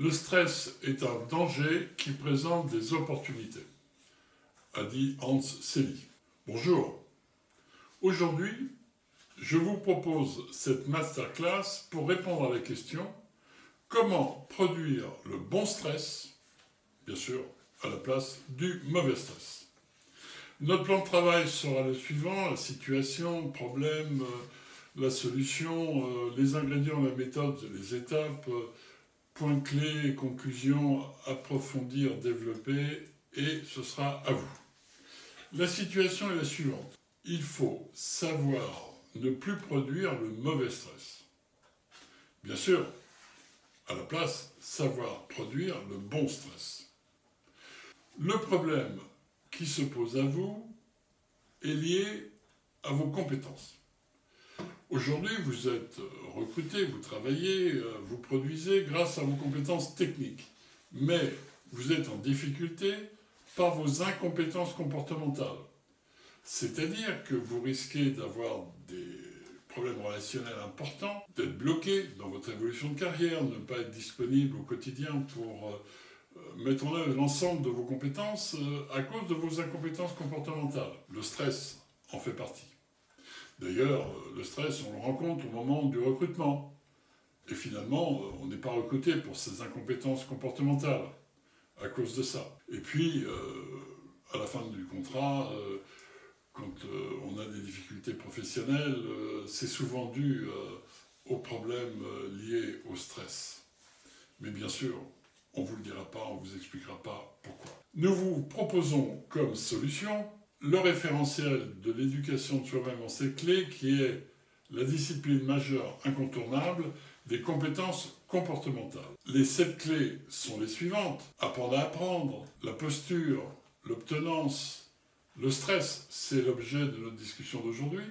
Le stress est un danger qui présente des opportunités, a dit Hans Selye. Bonjour. Aujourd'hui, je vous propose cette masterclass pour répondre à la question comment produire le bon stress, bien sûr, à la place du mauvais stress. Notre plan de travail sera le suivant: la situation, le problème, la solution, les ingrédients, la méthode, les étapes, points clés, conclusions, approfondir, développer, et ce sera à vous. La situation est la suivante. Il faut savoir ne plus produire le mauvais stress. Bien sûr, à la place, savoir produire le bon stress. Le problème qui se pose à vous est lié à vos compétences. Aujourd'hui, vous êtes recruté, vous travaillez, vous produisez grâce à vos compétences techniques. Mais vous êtes en difficulté par vos incompétences comportementales. C'est-à-dire que vous risquez d'avoir des problèmes relationnels importants, d'être bloqué dans votre évolution de carrière, ne pas être disponible au quotidien pour mettre en œuvre l'ensemble de vos compétences à cause de vos incompétences comportementales. Le stress en fait partie. D'ailleurs, le stress, on le rencontre au moment du recrutement. Et finalement, on n'est pas recruté pour ses incompétences comportementales à cause de ça. Et puis, à la fin du contrat, quand on a des difficultés professionnelles, c'est souvent dû aux problèmes liés au stress. Mais bien sûr, on ne vous le dira pas, on ne vous expliquera pas pourquoi. Nous vous proposons comme solution le référentiel de l'éducation de soi-même en 7 clés, qui est la discipline majeure incontournable des compétences comportementales. Les 7 clés sont les suivantes: apprendre à apprendre, la posture, l'obtenance, le stress, c'est l'objet de notre discussion d'aujourd'hui,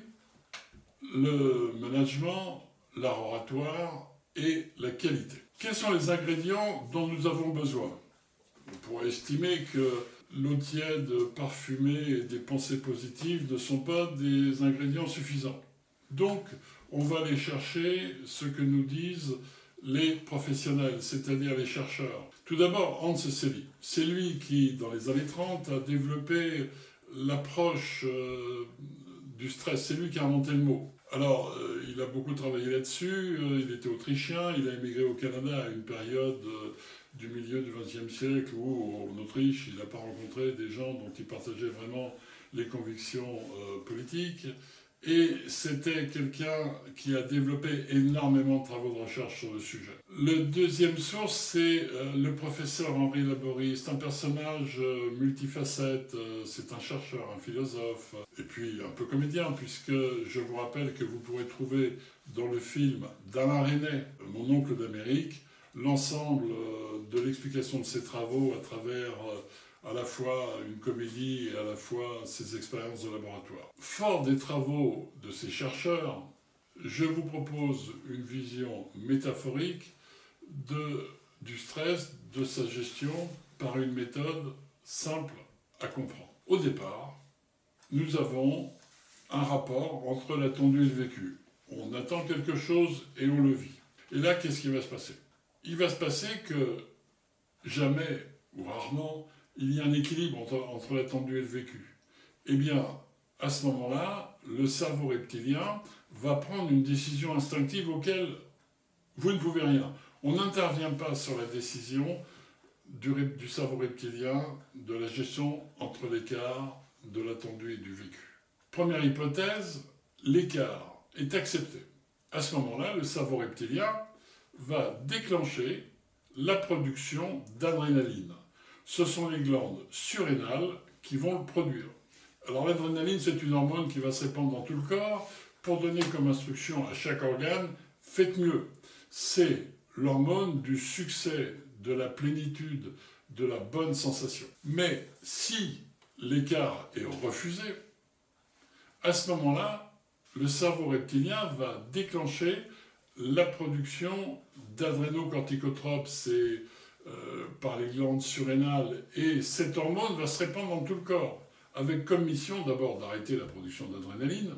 le management, l'art oratoire et la qualité. Quels sont les ingrédients dont nous avons besoin? On pourrait estimer que l'eau tiède, parfumée et des pensées positives ne sont pas des ingrédients suffisants. Donc, on va aller chercher ce que nous disent les professionnels, c'est-à-dire les chercheurs. Tout d'abord, Hans Selye. C'est lui qui, dans les années 30, a développé l'approche du stress. C'est lui qui a inventé le mot. Alors, il a beaucoup travaillé là-dessus, il était autrichien, il a émigré au Canada à une période du milieu du XXe siècle où, en Autriche, il n'a pas rencontré des gens dont il partageait vraiment les convictions politiques. Et c'était quelqu'un qui a développé énormément de travaux de recherche sur le sujet. Le deuxième source, c'est le professeur Henri Laborie. C'est un personnage multifacette, c'est un chercheur, un philosophe, et puis un peu comédien, puisque je vous rappelle que vous pourrez trouver dans le film d'Alain Resnais, Mon oncle d'Amérique, l'ensemble de l'explication de ses travaux à travers à la fois une comédie et à la fois ses expériences de laboratoire. Fort des travaux de ces chercheurs, je vous propose une vision métaphorique du stress, de sa gestion, par une méthode simple à comprendre. Au départ, nous avons un rapport entre l'attendu et le vécu. On attend quelque chose et on le vit. Et là, qu'est-ce qui va se passer? Il va se passer que jamais, ou rarement, il y a un équilibre entre l'attendu et le vécu. Eh bien, à ce moment-là, le cerveau reptilien va prendre une décision instinctive auquel vous ne pouvez rien. On n'intervient pas sur la décision du cerveau reptilien de la gestion entre l'écart de l'attendu et du vécu. Première hypothèse, l'écart est accepté. À ce moment-là, le cerveau reptilien va déclencher la production d'adrénaline. Ce sont les glandes surrénales qui vont le produire. Alors l'adrénaline, c'est une hormone qui va se répandre dans tout le corps pour donner comme instruction à chaque organe: faites mieux. C'est l'hormone du succès, de la plénitude, de la bonne sensation. Mais si l'écart est refusé, à ce moment-là, le cerveau reptilien va déclencher la production d'adrénocorticotropes, c'est par les glandes surrénales, et cette hormone va se répandre dans tout le corps, avec comme mission d'abord d'arrêter la production d'adrénaline,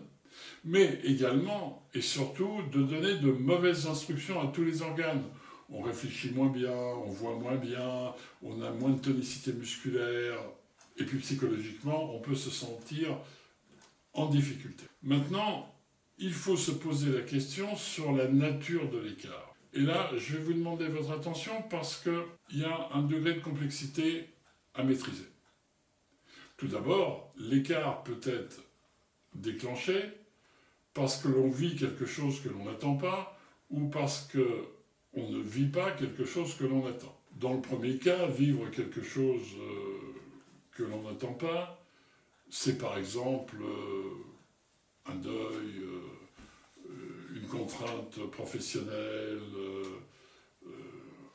mais également et surtout de donner de mauvaises instructions à tous les organes. on réfléchit moins bien, on voit moins bien, on a moins de tonicité musculaire, et puis psychologiquement, on peut se sentir en difficulté. Maintenant, il faut se poser la question sur la nature de l'écart. Et là, je vais vous demander votre attention parce qu'il y a un degré de complexité à maîtriser. Tout d'abord, l'écart peut être déclenché parce que l'on vit quelque chose que l'on n'attend pas ou parce qu'on ne vit pas quelque chose que l'on attend. Dans le premier cas, vivre quelque chose que l'on n'attend pas, c'est par exemple un deuil, une contrainte professionnelle,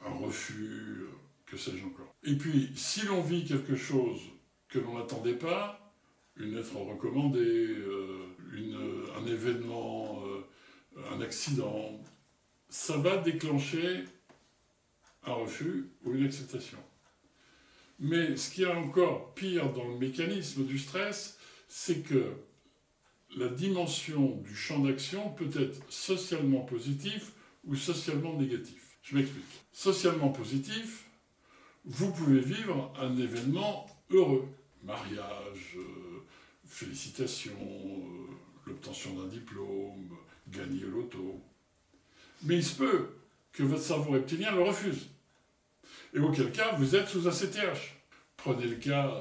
un refus, que sais-je encore. Et puis, si l'on vit quelque chose que l'on n'attendait pas, une lettre recommandée, un événement, un accident, ça va déclencher un refus ou une acceptation. Mais ce qui est encore pire dans le mécanisme du stress, c'est que la dimension du champ d'action peut être socialement positif ou socialement négatif. Je m'explique. Socialement positif, vous pouvez vivre un événement heureux. Mariage, félicitations, l'obtention d'un diplôme, gagner au loto. Mais il se peut que votre cerveau reptilien le refuse. Et auquel cas, vous êtes sous un CTH. Prenez le cas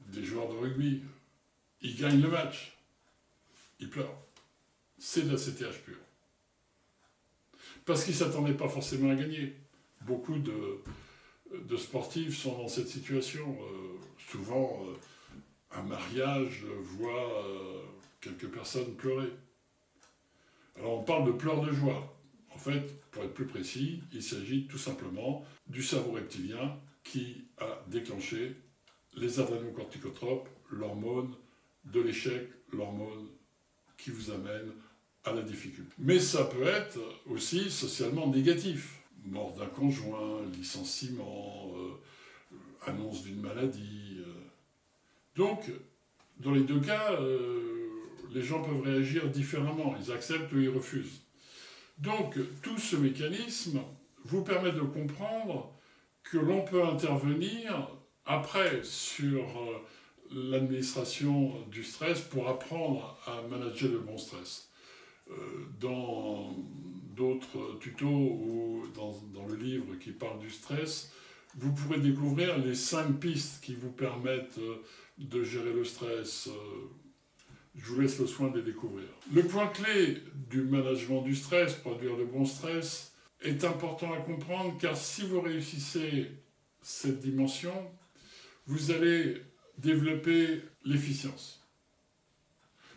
des joueurs de rugby. Ils gagnent le match. Ils pleurent. C'est de la CTH pure. Parce qu'ils ne s'attendaient pas forcément à gagner. Beaucoup de sportifs sont dans cette situation. Souvent, un mariage voit quelques personnes pleurer. Alors on parle de pleurs de joie. En fait, pour être plus précis, il s'agit tout simplement du cerveau reptilien qui a déclenché les adrénocorticotropes, l'hormone de l'échec, l'hormone qui vous amène à la difficulté. Mais ça peut être aussi socialement négatif. Mort d'un conjoint, licenciement, annonce d'une maladie. Donc, dans les deux cas, les gens peuvent réagir différemment. Ils acceptent ou ils refusent. Donc, tout ce mécanisme vous permet de comprendre que l'on peut intervenir après sur l'administration du stress pour apprendre à manager le bon stress. Dans d'autres tutos ou dans le livre qui parle du stress, vous pourrez découvrir les 5 pistes qui vous permettent de gérer le stress. Je vous laisse le soin de les découvrir. Le point clé du management du stress, produire le bon stress, est important à comprendre car si vous réussissez cette dimension, vous allez développer l'efficience.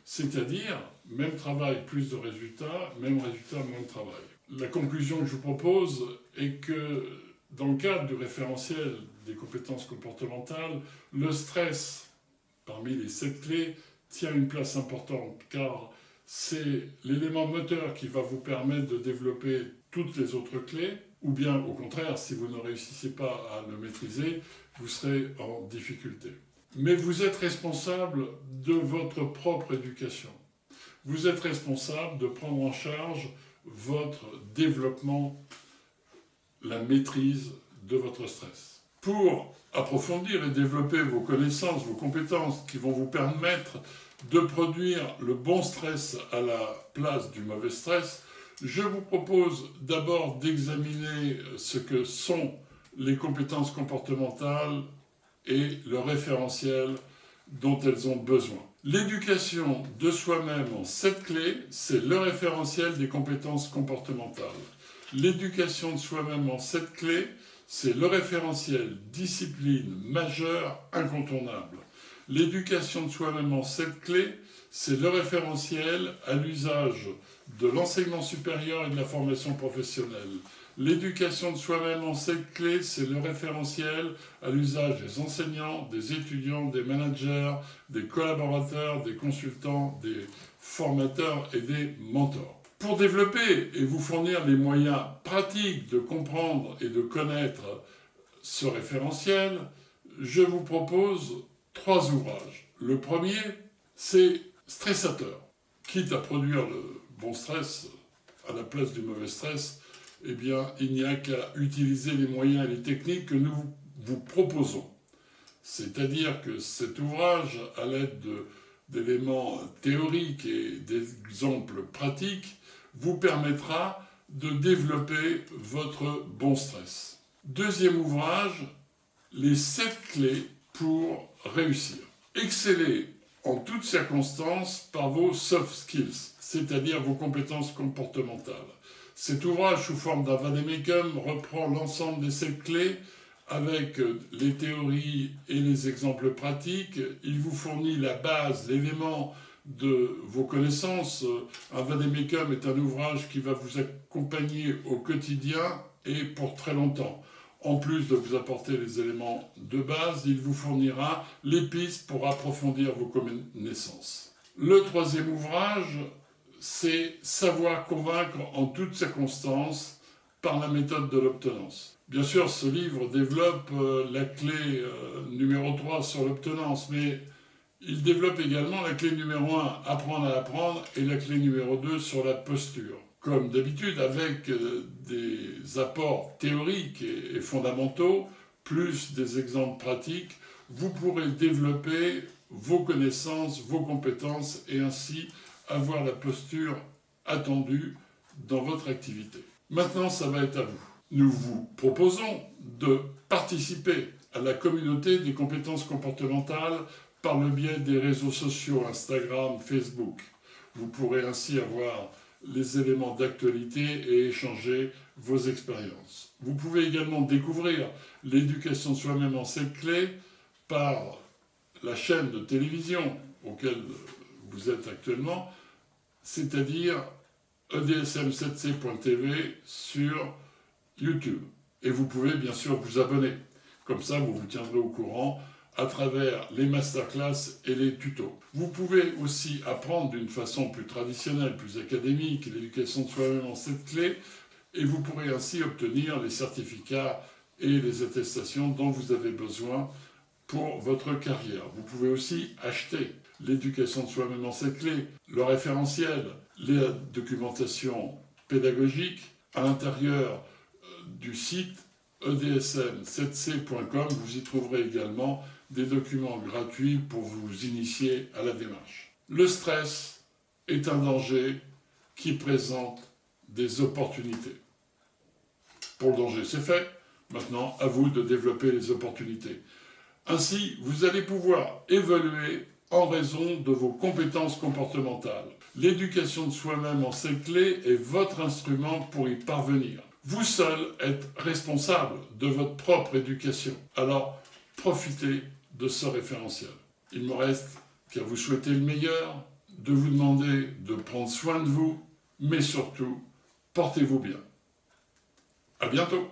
C'est-à-dire, même travail, plus de résultats, même résultat, moins de travail. La conclusion que je vous propose est que dans le cadre du référentiel des compétences comportementales, le stress, parmi les 7 clés, tient une place importante car c'est l'élément moteur qui va vous permettre de développer toutes les autres clés, ou bien au contraire, si vous ne réussissez pas à le maîtriser, vous serez en difficulté. Mais vous êtes responsable de votre propre éducation. Vous êtes responsable de prendre en charge votre développement, la maîtrise de votre stress. Pour approfondir et développer vos connaissances, vos compétences qui vont vous permettre de produire le bon stress à la place du mauvais stress, je vous propose d'abord d'examiner ce que sont les compétences comportementales et le référentiel dont elles ont besoin. L'éducation de soi-même en 7 clés, c'est le référentiel des compétences comportementales. L'éducation de soi-même en 7 clés, c'est le référentiel discipline majeure incontournable. L'éducation de soi-même en 7 clés, c'est le référentiel à l'usage de l'enseignement supérieur et de la formation professionnelle. L'éducation de soi-même en 7 clés, c'est le référentiel à l'usage des enseignants, des étudiants, des managers, des collaborateurs, des consultants, des formateurs et des mentors. Pour développer et vous fournir les moyens pratiques de comprendre et de connaître ce référentiel, je vous propose 3 ouvrages. Le premier, c'est Stressateur. Quitte à produire le bon stress à la place du mauvais stress, eh bien, il n'y a qu'à utiliser les moyens et les techniques que nous vous proposons. C'est-à-dire que cet ouvrage, à l'aide d'éléments théoriques et d'exemples pratiques, vous permettra de développer votre bon stress. Deuxième ouvrage, les 7 clés pour réussir. Excellez en toutes circonstances par vos soft skills, c'est-à-dire vos compétences comportementales. Cet ouvrage, sous forme d'un vade-mecum, reprend l'ensemble des 7 clés avec les théories et les exemples pratiques. Il vous fournit la base, l'élément de vos connaissances. Un vade-mecum est un ouvrage qui va vous accompagner au quotidien et pour très longtemps. En plus de vous apporter les éléments de base, il vous fournira les pistes pour approfondir vos connaissances. Le troisième ouvrage, c'est Savoir convaincre en toutes circonstances par la méthode de l'obtenance. Bien sûr, ce livre développe la clé numéro 3 sur l'obtenance, mais il développe également la clé numéro 1, apprendre à apprendre, et la clé numéro 2 sur la posture. Comme d'habitude, avec des apports théoriques et fondamentaux, plus des exemples pratiques, vous pourrez développer vos connaissances, vos compétences et ainsi avoir la posture attendue dans votre activité. Maintenant, ça va être à vous. Nous vous proposons de participer à la communauté des compétences comportementales par le biais des réseaux sociaux Instagram, Facebook. Vous pourrez ainsi avoir les éléments d'actualité et échanger vos expériences. Vous pouvez également découvrir l'éducation de soi-même en 7 clés par la chaîne de télévision auquel vous êtes actuellement, c'est-à-dire edsm7c.tv sur YouTube. Et vous pouvez bien sûr vous abonner. Comme ça, vous vous tiendrez au courant à travers les masterclass et les tutos. Vous pouvez aussi apprendre d'une façon plus traditionnelle, plus académique, l'éducation de soi-même en 7 clés, et vous pourrez ainsi obtenir les certificats et les attestations dont vous avez besoin pour votre carrière. Vous pouvez aussi acheter l'éducation de soi-même en 7 clés, le référentiel, les documentations pédagogiques à l'intérieur du site edsm7c.com. Vous y trouverez également des documents gratuits pour vous initier à la démarche. Le stress est un danger qui présente des opportunités. Pour le danger, c'est fait. Maintenant, à vous de développer les opportunités. Ainsi, vous allez pouvoir évoluer en raison de vos compétences comportementales. L'éducation de soi-même en 7 clés est votre instrument pour y parvenir. Vous seul êtes responsable de votre propre éducation. Alors, profitez de ce référentiel. Il me reste qu'à vous souhaiter le meilleur, de vous demander de prendre soin de vous, mais surtout, portez-vous bien. À bientôt.